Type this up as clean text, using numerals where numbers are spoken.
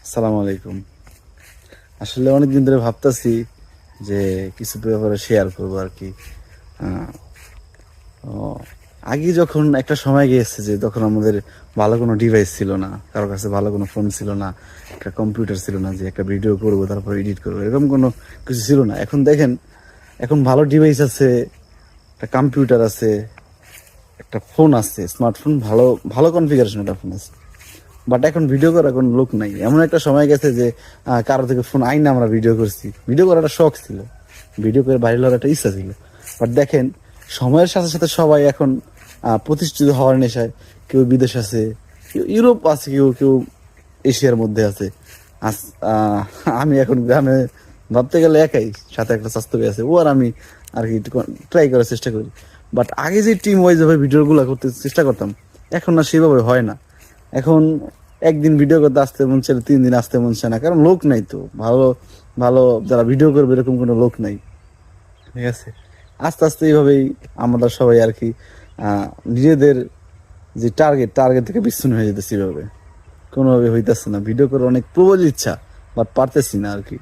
আসসালামু আলাইকুম। আসলে অনেকদিন ধরে ভাবতেছি যে কিছু ব্যাপারে শেয়ার করবো আর কি। আহ, ও, আগে যখন একটা সময় গিয়েছে যে তখন আমাদের ভালো কোনো ডিভাইস ছিল না, কারোর কাছে ভালো কোনো ফোন ছিল না, একটা কম্পিউটার ছিল না যে একটা ভিডিও করবো তারপর এডিট করবো, এরকম কোনো কিছু ছিল না। এখন দেখেন, এখন ভালো ডিভাইস আছে, একটা কম্পিউটার আছে, একটা ফোন আছে, স্মার্টফোন, ভালো ভালো কনফিগারেশন একটা ফোন আছে। বাট এখন ভিডিও করার কোনো লোক নাই। এমন একটা সময় গেছে যে কারো থেকে ফোন আইনা আমরা ভিডিও করছি। ভিডিও করার একটা শখ ছিল, ভিডিও করে ভাইরাল হওয়ার একটা ইচ্ছা ছিল। বাট দেখেন, সময়ের সাথে সাথে সবাই এখন প্রতিষ্ঠিত হওয়ার নেশায়, কেউ বিদেশ আছে, কেউ ইউরোপ আছে, কেউ কেউ এশিয়ার মধ্যে আছে। আমি এখন গ্রামে ভাবতে গেলে একাই, সাথে একটা স্বাস্থ্য আছে, ও আর আমি আর কি ট্রাই করার চেষ্টা করি। বাট আগে যে টিম ওয়াইজ ভাবে ভিডিওগুলো করতে চেষ্টা করতাম, এখন না সেভাবে হয় না। এখন একদিন ভিডিও করতে আসতে মন চায়, 3 দিন আসতে মন চায় না, কারণ লোক নাই তো ভালো ভালো যারা ভিডিও করবে এরকম কোনো লোক নাই। ঠিক আছে, আস্তে আস্তে এইভাবেই আমরা সবাই আর কি নিজেদের যে টার্গেট থেকে বিচ্ছিন্ন হয়ে যেতেছি। এইভাবে কোনোভাবে হইতেছে না, ভিডিও করার অনেক প্রবল ইচ্ছা, বাট পারতেছি না আর কি।